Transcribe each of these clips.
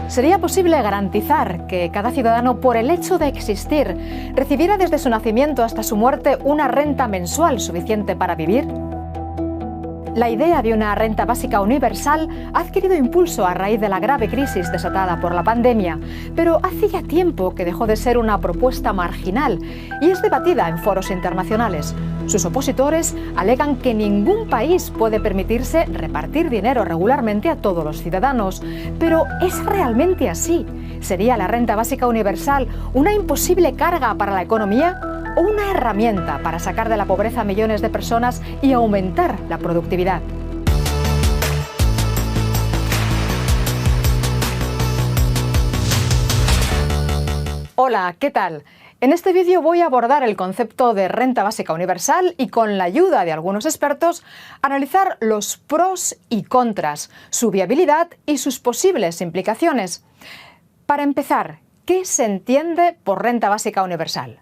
¿Sería posible garantizar que cada ciudadano, por el hecho de existir, recibiera desde su nacimiento hasta su muerte una renta mensual suficiente para vivir? La idea de una renta básica universal ha adquirido impulso a raíz de la grave crisis desatada por la pandemia, pero hace ya tiempo que dejó de ser una propuesta marginal y es debatida en foros internacionales. Sus opositores alegan que ningún país puede permitirse repartir dinero regularmente a todos los ciudadanos. Pero ¿es realmente así? ¿Sería la renta básica universal una imposible carga para la economía o una herramienta para sacar de la pobreza a millones de personas y aumentar la productividad? Hola, ¿qué tal? En este vídeo voy a abordar el concepto de renta básica universal y, con la ayuda de algunos expertos, analizar los pros y contras, su viabilidad y sus posibles implicaciones. Para empezar, ¿qué se entiende por renta básica universal?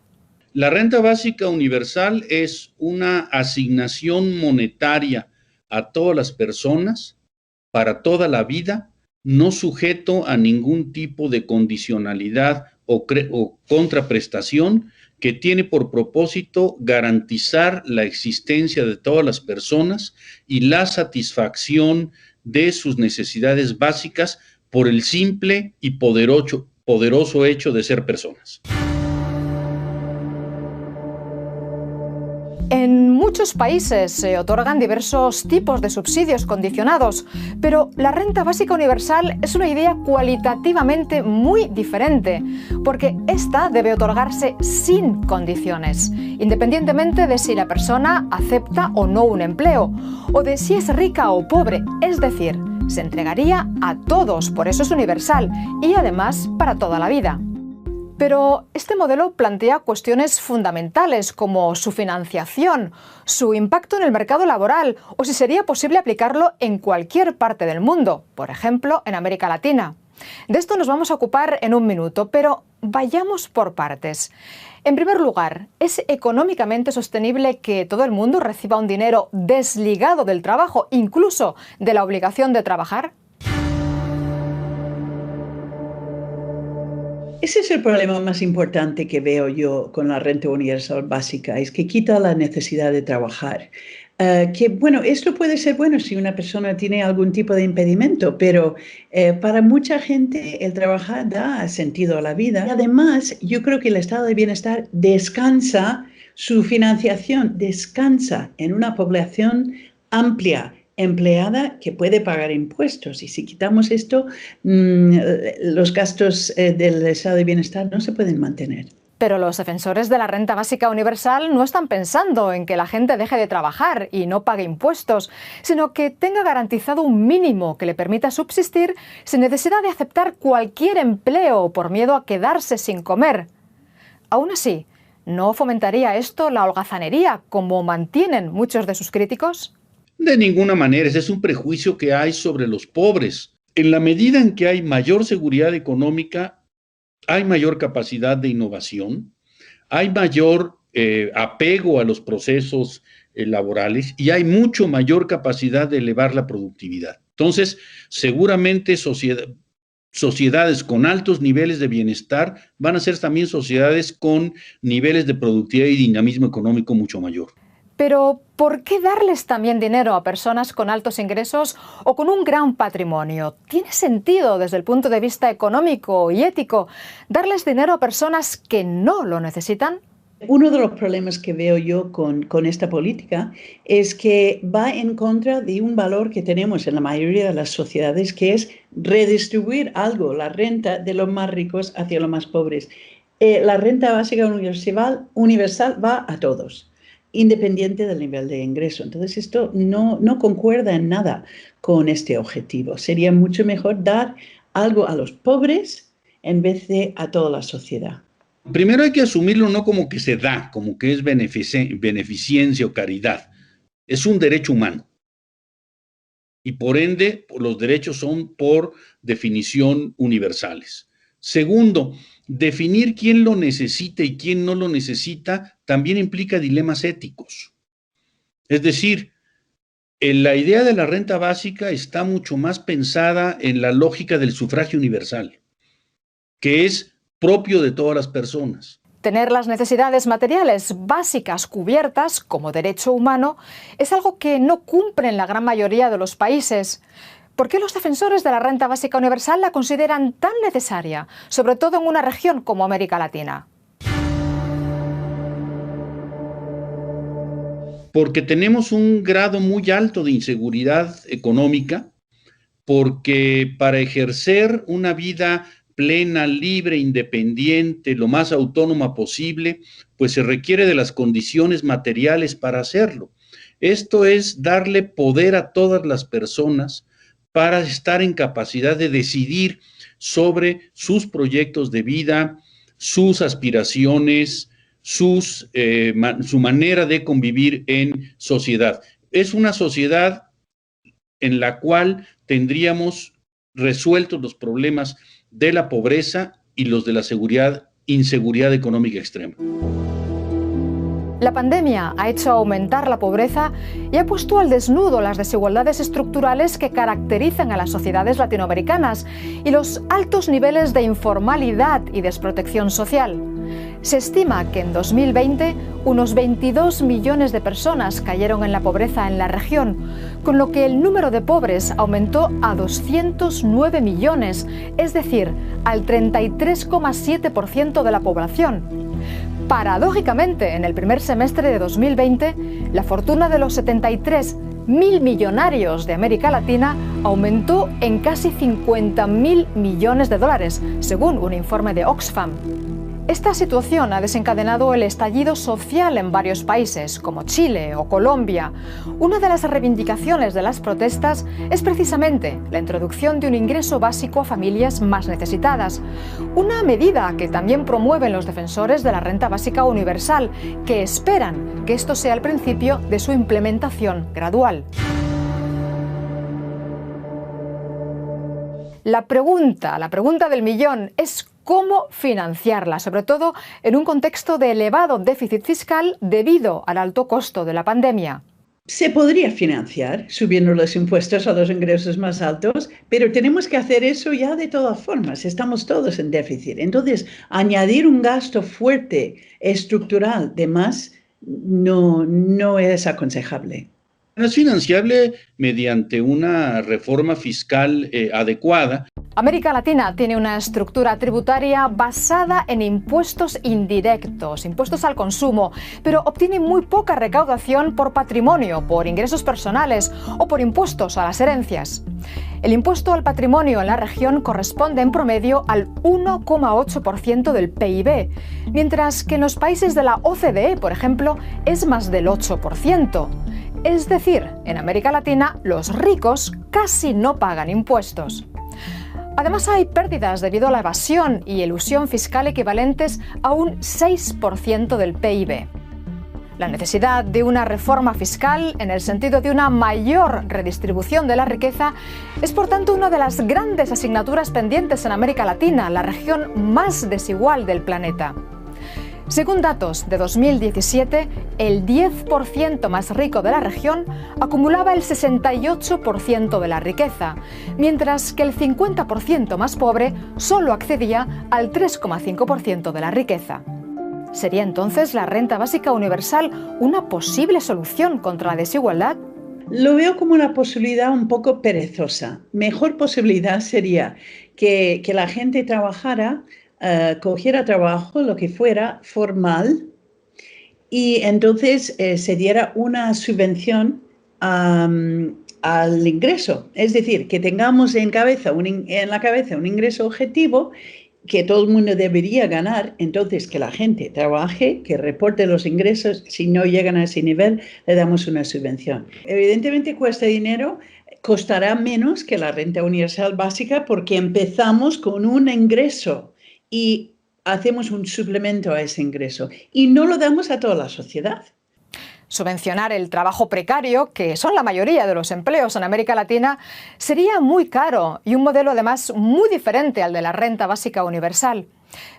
La renta básica universal es una asignación monetaria a todas las personas para toda la vida, no sujeto a ningún tipo de condicionalidad o contraprestación, que tiene por propósito garantizar la existencia de todas las personas y la satisfacción de sus necesidades básicas por el simple y poderoso hecho de ser personas. En muchos países se otorgan diversos tipos de subsidios condicionados, pero la renta básica universal es una idea cualitativamente muy diferente, porque esta debe otorgarse sin condiciones, independientemente de si la persona acepta o no un empleo, o de si es rica o pobre, es decir, se entregaría a todos, por eso es universal, y además para toda la vida. Pero este modelo plantea cuestiones fundamentales como su financiación, su impacto en el mercado laboral o si sería posible aplicarlo en cualquier parte del mundo, por ejemplo, en América Latina. De esto nos vamos a ocupar en un minuto, pero vayamos por partes. En primer lugar, ¿es económicamente sostenible que todo el mundo reciba un dinero desligado del trabajo, incluso de la obligación de trabajar? Ese es el problema más importante que veo yo con la renta universal básica, es que quita la necesidad de trabajar. Esto puede ser bueno si una persona tiene algún tipo de impedimento, pero para mucha gente el trabajar da sentido a la vida. Y además, yo creo que el estado de bienestar descansa, su financiación descansa en una población amplia, empleada, que puede pagar impuestos, y si quitamos esto, los gastos del estado de bienestar no se pueden mantener. Pero los defensores de la renta básica universal no están pensando en que la gente deje de trabajar y no pague impuestos, sino que tenga garantizado un mínimo que le permita subsistir sin necesidad de aceptar cualquier empleo por miedo a quedarse sin comer. Aún así, ¿no fomentaría esto la holgazanería, como mantienen muchos de sus críticos? De ninguna manera, ese es un prejuicio que hay sobre los pobres. En la medida en que hay mayor seguridad económica, hay mayor capacidad de innovación, hay mayor apego a los procesos laborales y hay mucho mayor capacidad de elevar la productividad. Entonces, seguramente sociedades con altos niveles de bienestar van a ser también sociedades con niveles de productividad y dinamismo económico mucho mayor. Pero, ¿por qué darles también dinero a personas con altos ingresos o con un gran patrimonio? ¿Tiene sentido desde el punto de vista económico y ético darles dinero a personas que no lo necesitan? Uno de los problemas que veo yo con esta política es que va en contra de un valor que tenemos en la mayoría de las sociedades, que es redistribuir algo, la renta de los más ricos hacia los más pobres. La renta básica universal va a todos, independiente del nivel de ingreso. Entonces, esto no concuerda en nada con este objetivo. Sería mucho mejor dar algo a los pobres en vez de a toda la sociedad. Primero hay que asumirlo no como que se da, como que es beneficencia o caridad. Es un derecho humano. Y por ende, los derechos son por definición universales. Segundo, definir quién lo necesita y quién no lo necesita también implica dilemas éticos. Es decir, La idea de la renta básica está mucho más pensada en la lógica del sufragio universal, que es propio de todas las personas. Tener las necesidades materiales básicas cubiertas como derecho humano es algo que no cumplen la gran mayoría de los países. ¿Por qué los defensores de la renta básica universal la consideran tan necesaria, sobre todo en una región como América Latina? Porque tenemos un grado muy alto de inseguridad económica, porque para ejercer una vida plena, libre, independiente, lo más autónoma posible, pues se requiere de las condiciones materiales para hacerlo. Esto es darle poder a todas las personas para estar en capacidad de decidir sobre sus proyectos de vida, sus aspiraciones, su manera de convivir en sociedad. Es una sociedad en la cual tendríamos resueltos los problemas de la pobreza y los de la inseguridad económica extrema. La pandemia ha hecho aumentar la pobreza y ha puesto al desnudo las desigualdades estructurales que caracterizan a las sociedades latinoamericanas y los altos niveles de informalidad y desprotección social. Se estima que en 2020 unos 22 millones de personas cayeron en la pobreza en la región, con lo que el número de pobres aumentó a 209 millones, es decir, al 33,7% de la población. Paradójicamente, en el primer semestre de 2020, la fortuna de los 73.000 millonarios de América Latina aumentó en casi 50.000 millones de dólares, según un informe de Oxfam. Esta situación ha desencadenado el estallido social en varios países, como Chile o Colombia. Una de las reivindicaciones de las protestas es precisamente la introducción de un ingreso básico a familias más necesitadas. Una medida que también promueven los defensores de la renta básica universal, que esperan que esto sea el principio de su implementación gradual. La pregunta del millón es cómo financiarla, sobre todo en un contexto de elevado déficit fiscal debido al alto costo de la pandemia. Se podría financiar subiendo los impuestos a los ingresos más altos, pero tenemos que hacer eso ya de todas formas. Estamos todos en déficit. Entonces, añadir un gasto fuerte, estructural de más, no es aconsejable. Es financiable mediante una reforma fiscal adecuada. América Latina tiene una estructura tributaria basada en impuestos indirectos, impuestos al consumo, pero obtiene muy poca recaudación por patrimonio, por ingresos personales o por impuestos a las herencias. El impuesto al patrimonio en la región corresponde en promedio al 1,8% del PIB, mientras que en los países de la OCDE, por ejemplo, es más del 8%. Es decir, en América Latina los ricos casi no pagan impuestos. Además, hay pérdidas debido a la evasión y elusión fiscal equivalentes a un 6% del PIB. La necesidad de una reforma fiscal en el sentido de una mayor redistribución de la riqueza es, por tanto, una de las grandes asignaturas pendientes en América Latina, la región más desigual del planeta. Según datos de 2017, el 10% más rico de la región acumulaba el 68% de la riqueza, mientras que el 50% más pobre solo accedía al 3,5% de la riqueza. ¿Sería entonces la renta básica universal una posible solución contra la desigualdad? Lo veo como una posibilidad un poco perezosa. Mejor posibilidad sería que la gente trabajara, cogiera trabajo, lo que fuera, formal, y entonces se diera una subvención al ingreso. Es decir, que tengamos en la cabeza un ingreso objetivo que todo el mundo debería ganar, entonces que la gente trabaje, que reporte los ingresos, si no llegan a ese nivel, le damos una subvención. Evidentemente cuesta dinero, costará menos que la renta universal básica porque empezamos con un ingreso y hacemos un suplemento a ese ingreso y no lo damos a toda la sociedad. Subvencionar el trabajo precario, que son la mayoría de los empleos en América Latina, sería muy caro y un modelo además muy diferente al de la renta básica universal,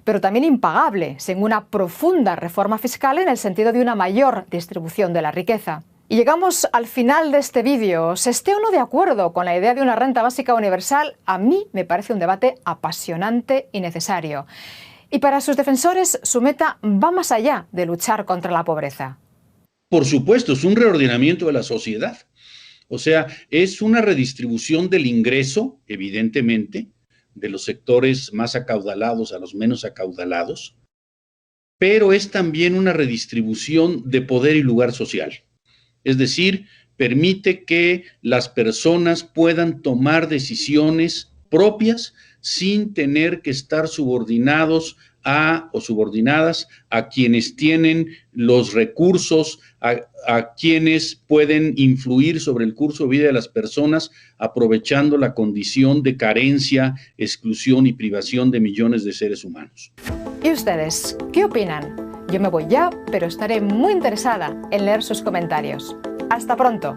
pero también impagable sin una profunda reforma fiscal en el sentido de una mayor distribución de la riqueza. Y llegamos al final de este vídeo. Se esté o no de acuerdo con la idea de una renta básica universal, a mí me parece un debate apasionante y necesario. Y para sus defensores, su meta va más allá de luchar contra la pobreza. Por supuesto, es un reordenamiento de la sociedad. O sea, es una redistribución del ingreso, evidentemente, de los sectores más acaudalados a los menos acaudalados, pero es también una redistribución de poder y lugar social. Es decir, permite que las personas puedan tomar decisiones propias sin tener que estar subordinados o subordinadas a quienes tienen los recursos, a quienes pueden influir sobre el curso de vida de las personas, aprovechando la condición de carencia, exclusión y privación de millones de seres humanos. ¿Y ustedes qué opinan? Yo me voy ya, pero estaré muy interesada en leer sus comentarios. ¡Hasta pronto!